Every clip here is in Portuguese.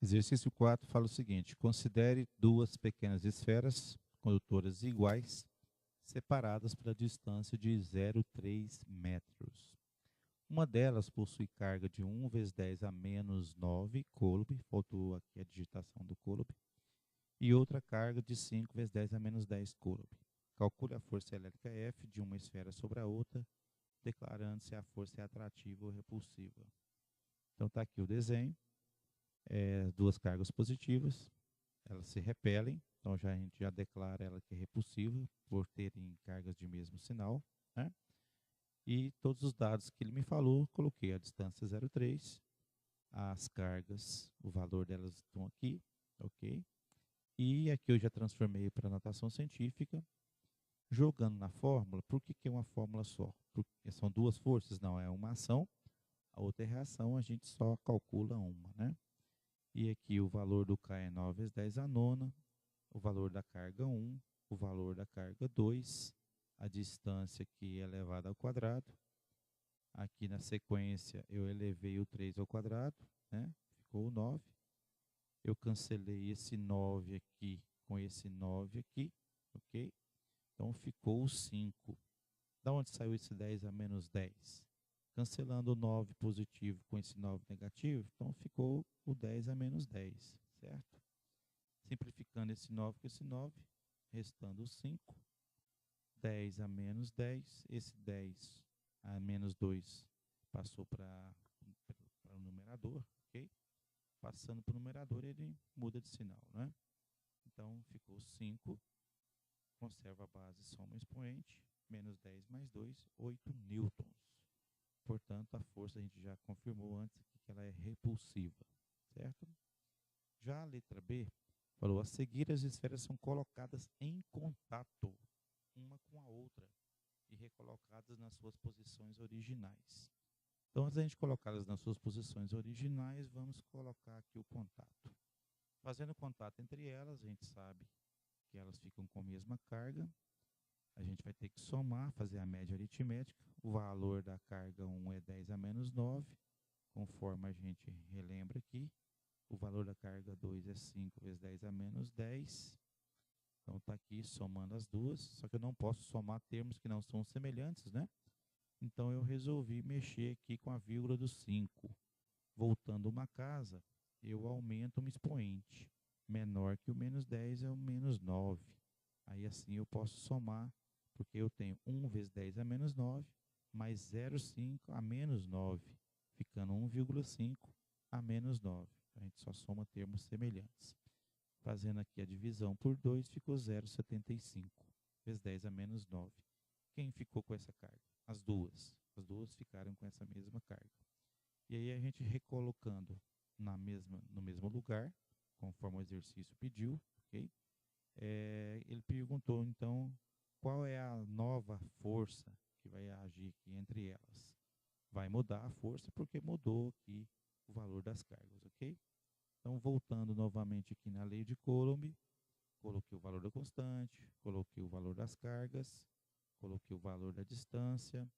Exercício 4 fala o seguinte: considere duas pequenas esferas condutoras iguais, separadas pela distância de 0,3 metros. Uma delas possui carga de 1 vezes 10 a menos 9 coulomb, faltou aqui a digitação do coulomb, e outra carga de 5 vezes 10 a menos 10 coulomb. Calcule a força elétrica F de uma esfera sobre a outra, declarando se a força é atrativa ou repulsiva. Então está aqui o desenho. Duas cargas positivas, elas se repelem, então a gente já declara ela que é repulsiva por terem cargas de mesmo sinal, né? E todos os dados que ele me falou, coloquei a distância 0,3, as cargas, o valor delas estão aqui, ok? E aqui eu já transformei para notação científica, jogando na fórmula. Por que é uma fórmula só? Porque são duas forças? Não, é uma ação, a outra é reação, a gente só calcula uma, né? E aqui o valor do K é 9 vezes 10 a nona, o valor da carga 1, o valor da carga 2, a distância aqui elevada ao quadrado. Aqui na sequência eu elevei o 3 ao quadrado, né? Ficou o 9. Eu cancelei esse 9 aqui com esse 9 aqui, ok? Então ficou o 5. Da onde saiu esse 10 a menos 10? Cancelando o 9 positivo com esse 9 negativo, então ficou o 10 a menos 10, certo? Simplificando esse 9 com esse 9, restando o 5. 10 a menos 10, esse 10 a menos 2 passou para o numerador, ok? Passando para o numerador, ele muda de sinal, né? Então, ficou 5, conserva a base, soma o expoente, menos 10 mais 2, 8 newtons. Portanto, a força a gente já confirmou antes que ela é repulsiva, certo? Já a letra B falou: a seguir as esferas são colocadas em contato uma com a outra e recolocadas nas suas posições originais. Então, antes da gente colocá-las nas suas posições originais, vamos colocar aqui o contato. Fazendo contato entre elas, a gente sabe que elas ficam com a mesma carga. A gente vai ter que somar, fazer a média aritmética. O valor da carga 1 é 10 a menos 9, conforme a gente relembra aqui. O valor da carga 2 é 5 vezes 10 a menos 10. Então, está aqui somando as duas, só que eu não posso somar termos que não são semelhantes, né? Então, eu resolvi mexer aqui com a vírgula do 5. Voltando uma casa, eu aumento um expoente. Menor que o menos 10 é o menos 9. Aí, assim, eu posso somar, porque eu tenho 1 vezes 10 a menos 9, mais 0,5 a menos 9, ficando 1,5 a menos 9. A gente só soma termos semelhantes. Fazendo aqui a divisão por 2, ficou 0,75 vezes 10 a menos 9. Quem ficou com essa carga? As duas. As duas ficaram com essa mesma carga. E aí a gente recolocando no mesmo lugar, conforme o exercício pediu, ok? Ele perguntou, então, qual é a nova força que vai agir aqui entre elas. Vai mudar a força porque mudou aqui o valor das cargas, ok? Então, voltando novamente aqui na lei de Coulomb, coloquei o valor da constante, coloquei o valor das cargas, coloquei o valor da distância,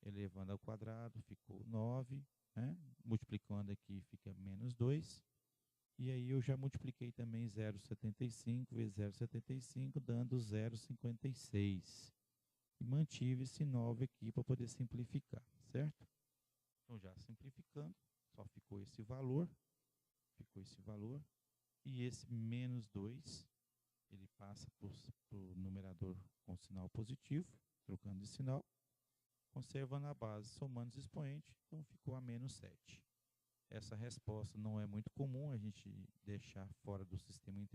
elevando ao quadrado, ficou 9, né? Multiplicando aqui fica menos 2. E aí eu já multipliquei também 0,75 vezes 0,75, dando 0,56. E mantive esse 9 aqui para poder simplificar, certo? Então, já simplificando, só ficou esse valor. E esse menos 2, ele passa para o numerador com sinal positivo, trocando de sinal, conservando a base, somando os expoentes, então ficou a menos 7. Essa resposta não é muito comum a gente deixar fora do sistema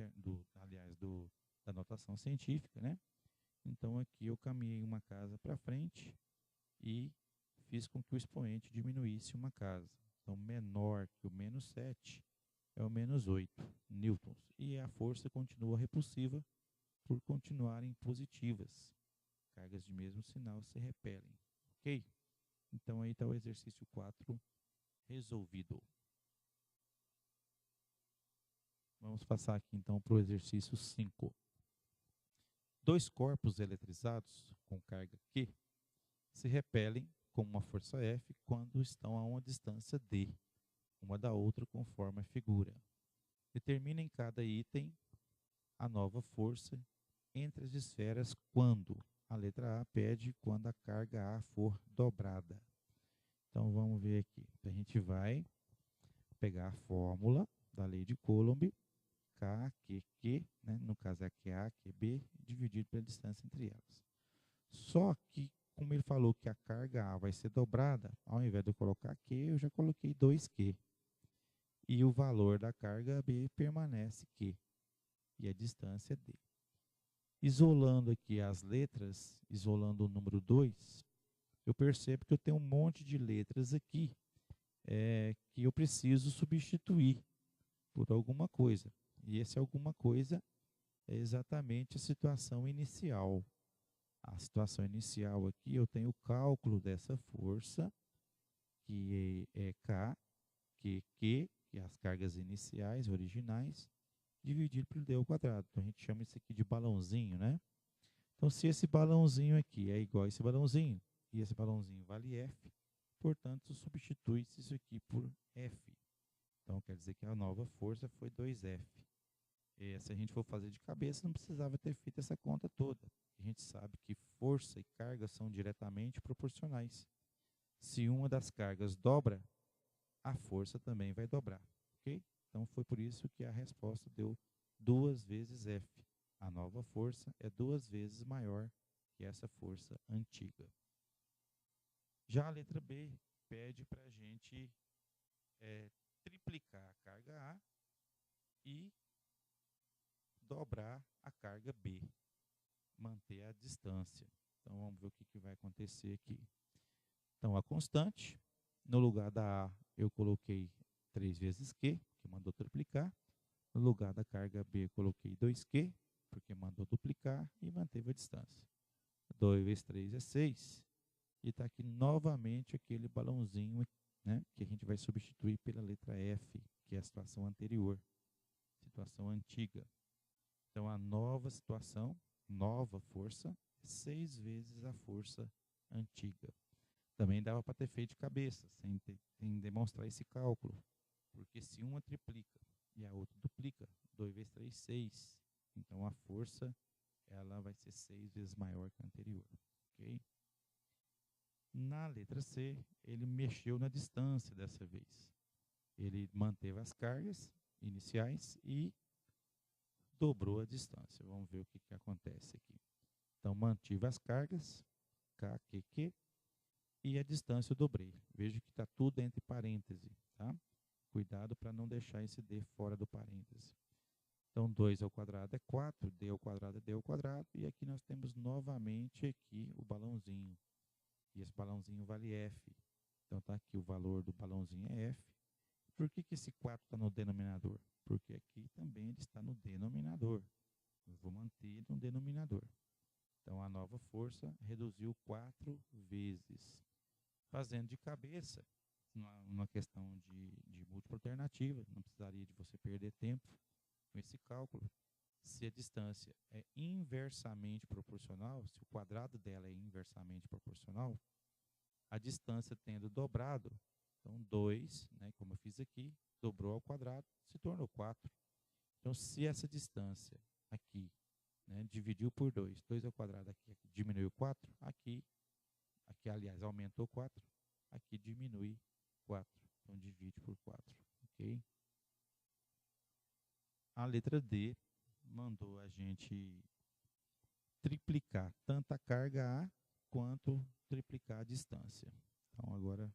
da notação científica, né? Então aqui eu caminhei uma casa para frente e fiz com que o expoente diminuísse uma casa. Então, menor que o menos 7 é o menos 8 newtons. E a força continua repulsiva por continuarem positivas. Cargas de mesmo sinal se repelem. Ok? Então, aí está o exercício 4 resolvido. Vamos passar aqui, então, para o exercício 5. Dois corpos eletrizados com carga Q se repelem com uma força F quando estão a uma distância D, uma da outra, conforme a figura. Determina em cada item a nova força entre as esferas quando. A letra A pede quando a carga A for dobrada. Então, vamos ver aqui. A gente vai pegar a fórmula da lei de Coulomb, K, Q, né? No caso é QA, QB, dividido pela distância entre elas. Só que, como ele falou que a carga A vai ser dobrada, ao invés de eu colocar Q, eu já coloquei 2Q. E o valor da carga B permanece Q. E a distância é D. Isolando aqui as letras, isolando o número 2, eu percebo que eu tenho um monte de letras aqui que eu preciso substituir por alguma coisa. E esse alguma coisa é exatamente a situação inicial. A situação inicial aqui, eu tenho o cálculo dessa força, que é K, que é as cargas iniciais, originais, dividido pelo d ao quadrado. Então, a gente chama isso aqui de balãozinho, né? Então, se esse balãozinho aqui é igual a esse balãozinho, e esse balãozinho vale F, portanto, substitui-se isso aqui por F. Então, quer dizer que a nova força foi 2F. E se a gente for fazer de cabeça, não precisava ter feito essa conta toda. A gente sabe que força e carga são diretamente proporcionais. Se uma das cargas dobra, a força também vai dobrar, ok? Então, foi por isso que a resposta deu 2 vezes F. A nova força é 2 vezes maior que essa força antiga. Já a letra B pede para a gente triplicar a carga A e dobrar a carga B, manter a distância. Então, vamos ver o que vai acontecer aqui. Então, a constante, no lugar da A, eu coloquei 3 vezes Q, que mandou triplicar. No lugar da carga B, eu coloquei 2Q, porque mandou duplicar e manteve a distância. 2 vezes 3 é 6. E está aqui novamente aquele balãozinho, né, que a gente vai substituir pela letra F, que é a situação anterior, situação antiga. Então, a nova situação, nova força, é 6 vezes a força antiga. Também dava para ter feito de cabeça, sem demonstrar esse cálculo. Porque se uma triplica e a outra duplica, 2 vezes 3, 6. Então, a força ela vai ser 6 vezes maior que a anterior. Ok? Na letra C, ele mexeu na distância dessa vez. Ele manteve as cargas iniciais e dobrou a distância. Vamos ver o que acontece aqui. Então, mantive as cargas, K, Q, Q, e a distância eu dobrei. Veja que está tudo entre parênteses, tá? Cuidado para não deixar esse D fora do parêntese. Então, 2 ao quadrado é 4, D ao quadrado é D ao quadrado, e aqui nós temos novamente aqui o balãozinho. E esse balãozinho vale F. Então, está aqui o valor do balãozinho é F. Por que esse 4 está no denominador? Porque aqui também ele está no denominador. Eu vou manter no denominador. Então, a nova força reduziu 4 vezes. Fazendo de cabeça, uma questão de múltipla alternativa, não precisaria de você perder tempo com esse cálculo. Se a distância é inversamente proporcional, se o quadrado dela é inversamente proporcional, a distância tendo dobrado, então 2, né, como eu fiz aqui, dobrou ao quadrado, se tornou 4. Então, se essa distância aqui, né, dividiu por 2, 2 ao quadrado aqui diminuiu 4, aqui aliás, aumentou 4, aqui diminui 4. Então, divide por 4, ok? A letra D mandou a gente triplicar tanto a carga A quanto triplicar a distância. Então, agora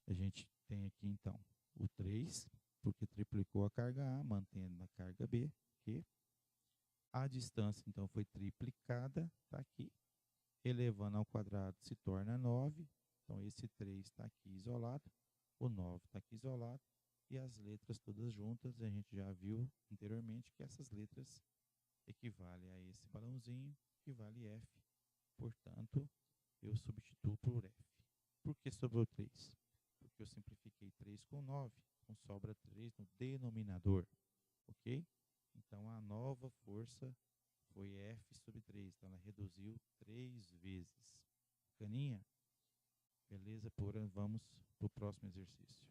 a gente tem aqui, então, o 3, porque triplicou a carga A, mantendo a carga B, que a distância, então, foi triplicada, está aqui, elevando ao quadrado se torna 9, então esse 3 está aqui isolado, o 9 está aqui isolado, e as letras todas juntas, a gente já viu anteriormente que essas letras equivalem a esse balãozinho, que vale F, portanto, eu substituo por F. Por que sobrou 3? Porque eu simplifiquei 3 com 9, então sobra 3 no denominador, ok? Então, a nova força foi F sobre 3, então ela reduziu 3 vezes. Caninha? Beleza? Vamos para o próximo exercício.